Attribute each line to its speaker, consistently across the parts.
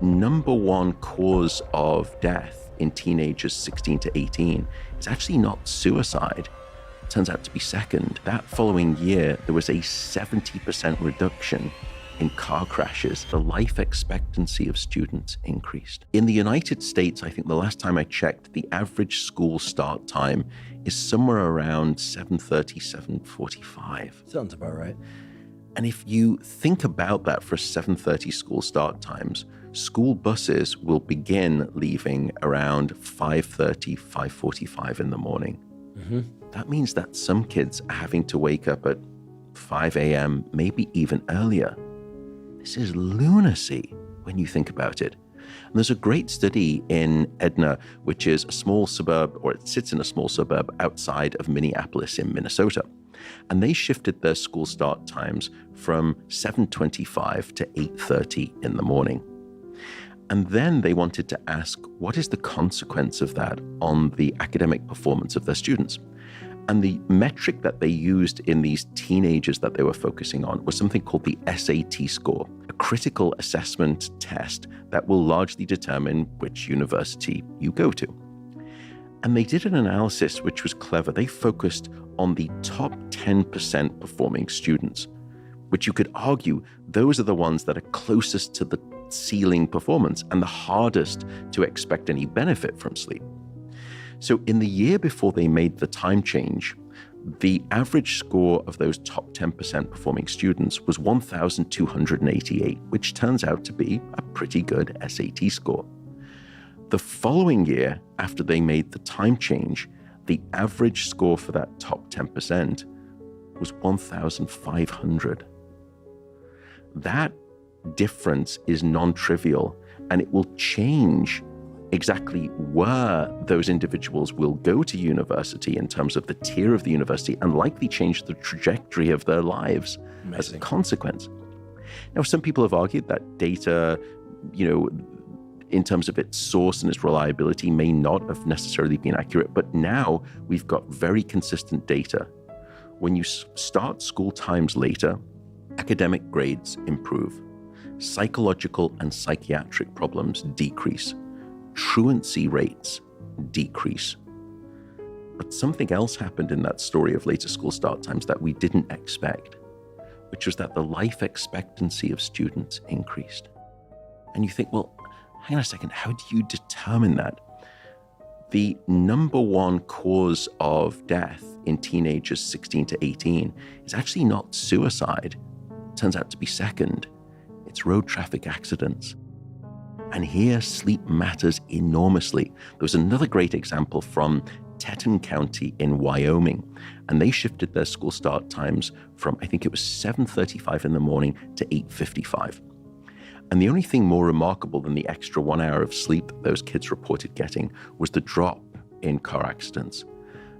Speaker 1: number one cause of death in teenagers 16 to 18 is actually not suicide. It turns out to be second. That following year, there was a 70% reduction in car crashes. The life expectancy of students increased. In the United States, I think the last time I checked, the average school start time is somewhere around 7:30, 7:45.
Speaker 2: Sounds about right.
Speaker 1: And if you think about that for 7:30 school start times, school buses will begin leaving around 5:30, 5:45 in the morning.
Speaker 2: Mm-hmm.
Speaker 1: That means that some kids are having to wake up at 5 a.m., maybe even earlier. This is lunacy when you think about it. And there's a great study in Edna, which is a small suburb, or it sits in a small suburb outside of Minneapolis in Minnesota. And they shifted their school start times from 7:25 to 8:30 in the morning. And then they wanted to ask, what is the consequence of that on the academic performance of their students? And the metric that they used in these teenagers that they were focusing on was something called the SAT score, a critical assessment test that will largely determine which university you go to. And they did an analysis which was clever. They focused on the top 10% performing students, which you could argue those are the ones that are closest to the ceiling performance and the hardest to expect any benefit from sleep. So in the year before they made the time change, the average score of those top 10% performing students was 1,288, which turns out to be a pretty good SAT score. The following year, after they made the time change, the average score for that top 10% was 1,500. That difference is non-trivial, and it will change exactly where those individuals will go to university in terms of the tier of the university, and likely change the trajectory of their lives as a consequence. Now, some people have argued that data, in terms of its source and its reliability, may not have necessarily been accurate, but now we've got very consistent data. When you start school times later, academic grades improve, psychological and psychiatric problems decrease, truancy rates decrease. But something else happened in that story of later school start times that we didn't expect, which was that the life expectancy of students increased. And you think, well, hang on a second, how do you determine that? The number one cause of death in teenagers 16 to 18 is actually not suicide. It turns out to be second. It's road traffic accidents. And here, sleep matters enormously. There was another great example from Teton County in Wyoming, and they shifted their school start times from, I think it was 7:35 in the morning to 8:55. And the only thing more remarkable than the extra 1 hour of sleep that those kids reported getting was the drop in car accidents.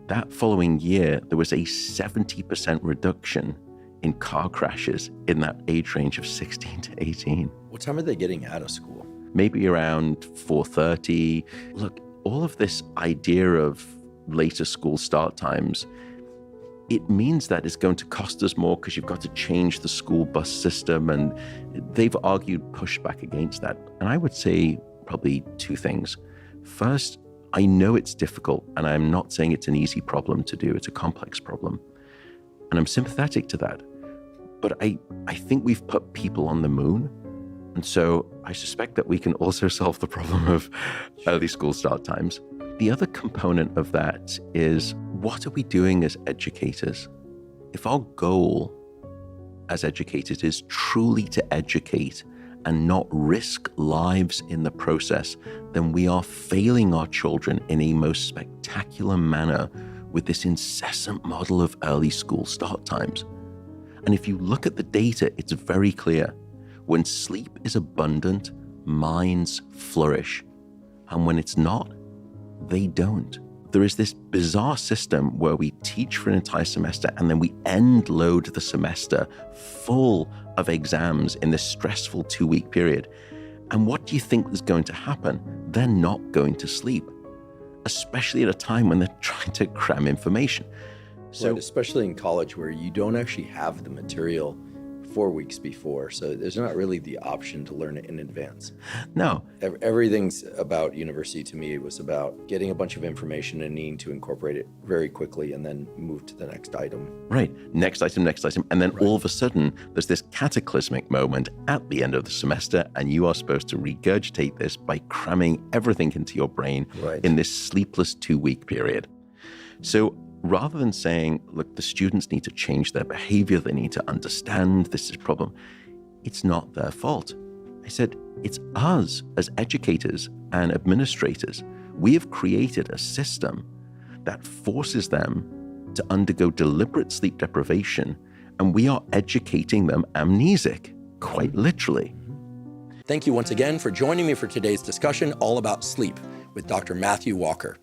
Speaker 1: That following year, there was a 70% reduction in car crashes in that age range of 16 to 18.
Speaker 2: What time are they getting out of school?
Speaker 1: Maybe around 4:30. Look, all of this idea of later school start times, it means that it's going to cost us more because you've got to change the school bus system, and they've argued pushback against that. And I would say probably two things. First, I know it's difficult, and I'm not saying it's an easy problem to do. It's a complex problem, and I'm sympathetic to that. But I think we've put people on the moon. And so I suspect that we can also solve the problem of early school start times. The other component of that is, what are we doing as educators? If our goal as educators is truly to educate and not risk lives in the process, then we are failing our children in a most spectacular manner with this incessant model of early school start times. And if you look at the data, it's very clear. When sleep is abundant, minds flourish. And when it's not, they don't. There is this bizarre system where we teach for an entire semester and then we end load the semester full of exams in this stressful 2-week period. And what do you think is going to happen? They're not going to sleep, especially at a time when they're trying to cram information.
Speaker 2: So, right, especially in college where you don't actually have the material 4 weeks before. So there's not really the option to learn it in advance.
Speaker 1: No,
Speaker 2: Everything's about university to me. It was about getting a bunch of information and needing to incorporate it very quickly and then move to the next item.
Speaker 1: right. Next item. And then all of a sudden, there's this cataclysmic moment at the end of the semester, and you are supposed to regurgitate this by cramming everything into your brain
Speaker 2: Right.
Speaker 1: in this sleepless 2-week period. So rather than saying, look, the students need to change their behavior, they need to understand this is a problem, it's not their fault. I said, it's us as educators and administrators. We have created a system that forces them to undergo deliberate sleep deprivation, and we are educating them amnesic, quite literally.
Speaker 2: Thank you once again for joining me for today's discussion all about sleep with Dr. Matthew Walker.